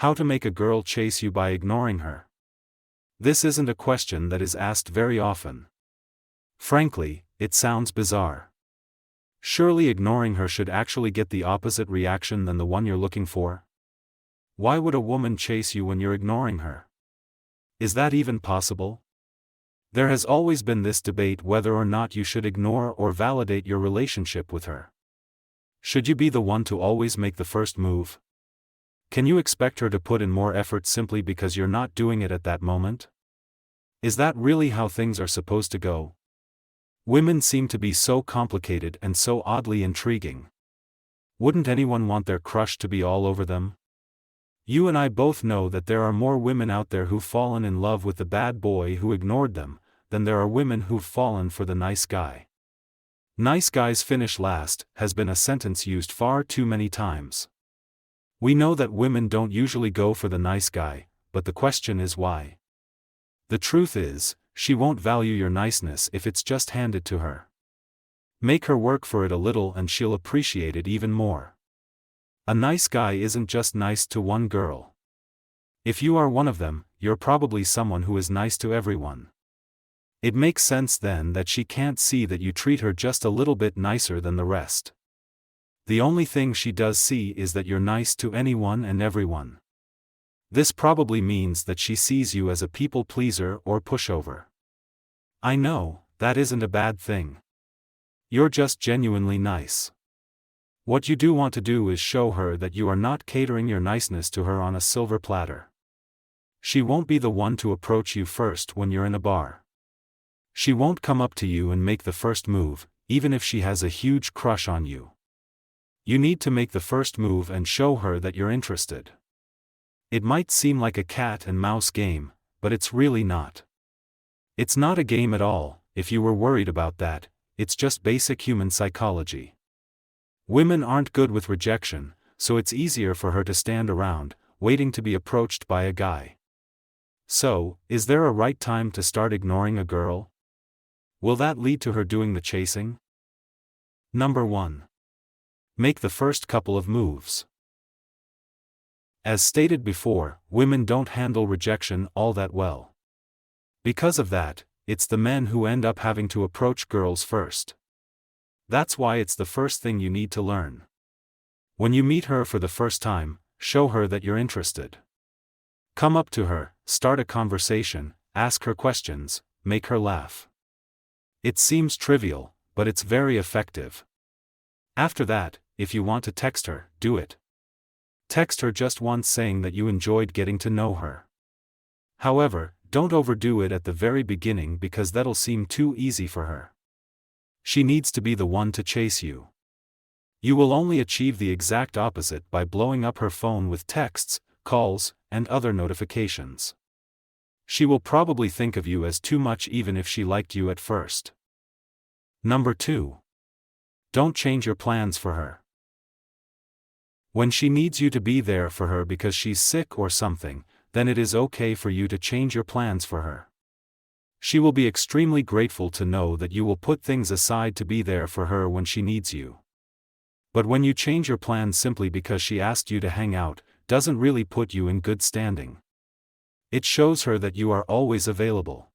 How to make a girl chase you by ignoring her. This isn't a question that is asked very often. Frankly, it sounds bizarre. Surely ignoring her should actually get the opposite reaction than the one you're looking for? Why would a woman chase you when you're ignoring her? Is that even possible? There has always been this debate whether or not you should ignore or validate your relationship with her. Should you be the one to always make the first move? Can you expect her to put in more effort simply because you're not doing it at that moment? Is that really how things are supposed to go? Women seem to be so complicated and so oddly intriguing. Wouldn't anyone want their crush to be all over them? You and I both know that there are more women out there who've fallen in love with the bad boy who ignored them, than there are women who've fallen for the nice guy. Nice guys finish last has been a sentence used far too many times. We know that women don't usually go for the nice guy, but the question is why. The truth is, she won't value your niceness if it's just handed to her. Make her work for it a little and she'll appreciate it even more. A nice guy isn't just nice to one girl. If you are one of them, you're probably someone who is nice to everyone. It makes sense then that she can't see that you treat her just a little bit nicer than the rest. The only thing she does see is that you're nice to anyone and everyone. This probably means that she sees you as a people pleaser or pushover. I know, that isn't a bad thing. You're just genuinely nice. What you do want to do is show her that you are not catering your niceness to her on a silver platter. She won't be the one to approach you first when you're in a bar. She won't come up to you and make the first move, even if she has a huge crush on you. You need to make the first move and show her that you're interested. It might seem like a cat and mouse game, but it's really not. It's not a game at all, if you were worried about that, it's just basic human psychology. Women aren't good with rejection, so it's easier for her to stand around, waiting to be approached by a guy. So, is there a right time to start ignoring a girl? Will that lead to her doing the chasing? Number 1. Make the first couple of moves. As stated before, women don't handle rejection all that well. Because of that, it's the men who end up having to approach girls first. That's why it's the first thing you need to learn. When you meet her for the first time, show her that you're interested. Come up to her, start a conversation, ask her questions, make her laugh. It seems trivial, but it's very effective. After that, if you want to text her, do it. Text her just once saying that you enjoyed getting to know her. However, don't overdo it at the very beginning because that'll seem too easy for her. She needs to be the one to chase you. You will only achieve the exact opposite by blowing up her phone with texts, calls, and other notifications. She will probably think of you as too much even if she liked you at first. Number 2. Don't change your plans for her. When she needs you to be there for her because she's sick or something, then it is okay for you to change your plans for her. She will be extremely grateful to know that you will put things aside to be there for her when she needs you. But when you change your plans simply because she asked you to hang out, doesn't really put you in good standing. It shows her that you are always available.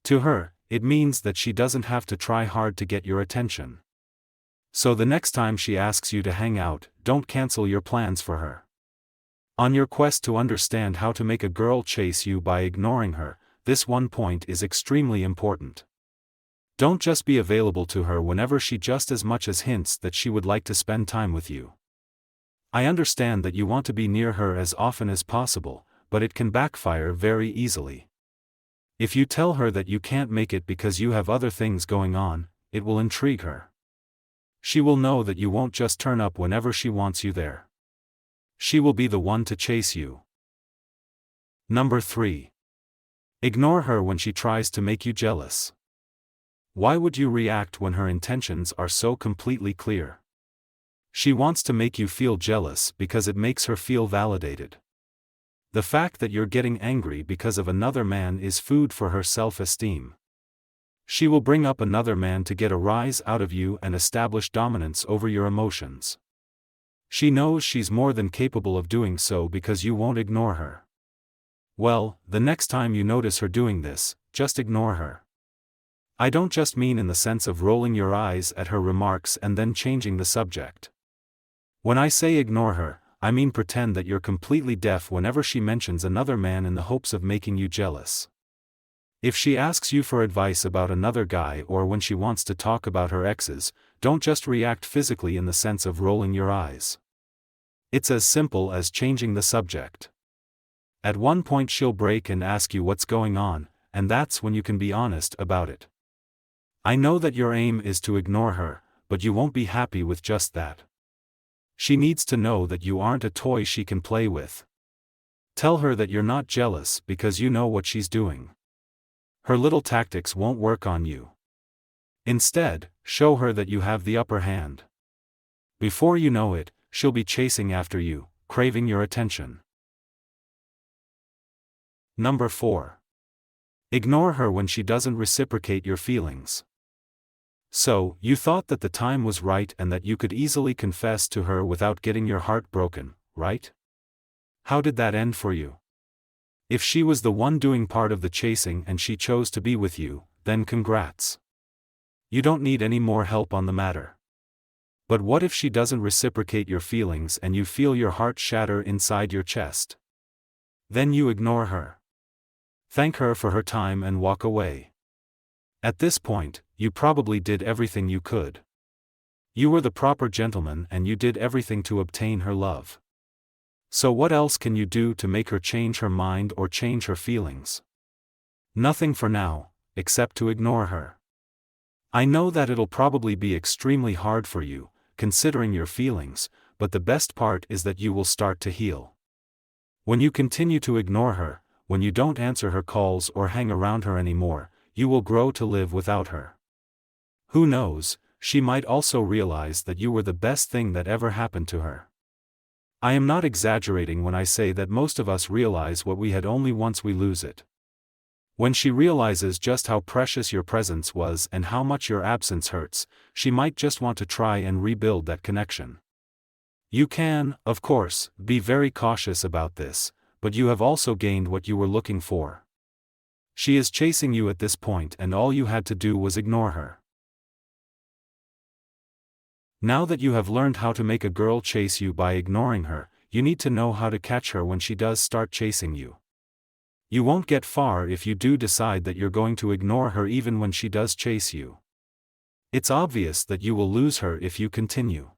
To her, it means that she doesn't have to try hard to get your attention. So the next time she asks you to hang out, don't cancel your plans for her. On your quest to understand how to make a girl chase you by ignoring her, this one point is extremely important. Don't just be available to her whenever she just as much as hints that she would like to spend time with you. I understand that you want to be near her as often as possible, but it can backfire very easily. If you tell her that you can't make it because you have other things going on, it will intrigue her. She will know that you won't just turn up whenever she wants you there. She will be the one to chase you. Number 3. Ignore her when she tries to make you jealous. Why would you react when her intentions are so completely clear? She wants to make you feel jealous because it makes her feel validated. The fact that you're getting angry because of another man is food for her self-esteem. She will bring up another man to get a rise out of you and establish dominance over your emotions. She knows she's more than capable of doing so because you won't ignore her. Well, the next time you notice her doing this, just ignore her. I don't just mean in the sense of rolling your eyes at her remarks and then changing the subject. When I say ignore her, I mean pretend that you're completely deaf whenever she mentions another man in the hopes of making you jealous. If she asks you for advice about another guy or when she wants to talk about her exes, don't just react physically in the sense of rolling your eyes. It's as simple as changing the subject. At one point she'll break and ask you what's going on, and that's when you can be honest about it. I know that your aim is to ignore her, but you won't be happy with just that. She needs to know that you aren't a toy she can play with. Tell her that you're not jealous because you know what she's doing. Her little tactics won't work on you. Instead, show her that you have the upper hand. Before you know it, she'll be chasing after you, craving your attention. Number 4. Ignore her when she doesn't reciprocate your feelings. So, you thought that the time was right and that you could easily confess to her without getting your heart broken, right? How did that end for you? If she was the one doing part of the chasing and she chose to be with you, then congrats. You don't need any more help on the matter. But what if she doesn't reciprocate your feelings and you feel your heart shatter inside your chest? Then you ignore her. Thank her for her time and walk away. At this point, you probably did everything you could. You were the proper gentleman and you did everything to obtain her love. So what else can you do to make her change her mind or change her feelings? Nothing for now, except to ignore her. I know that it'll probably be extremely hard for you, considering your feelings, but the best part is that you will start to heal. When you continue to ignore her, when you don't answer her calls or hang around her anymore, you will grow to live without her. Who knows, she might also realize that you were the best thing that ever happened to her. I am not exaggerating when I say that most of us realize what we had only once we lose it. When she realizes just how precious your presence was and how much your absence hurts, she might just want to try and rebuild that connection. You can, of course, be very cautious about this, but you have also gained what you were looking for. She is chasing you at this point and all you had to do was ignore her. Now that you have learned how to make a girl chase you by ignoring her, you need to know how to catch her when she does start chasing you. You won't get far if you do decide that you're going to ignore her even when she does chase you. It's obvious that you will lose her if you continue.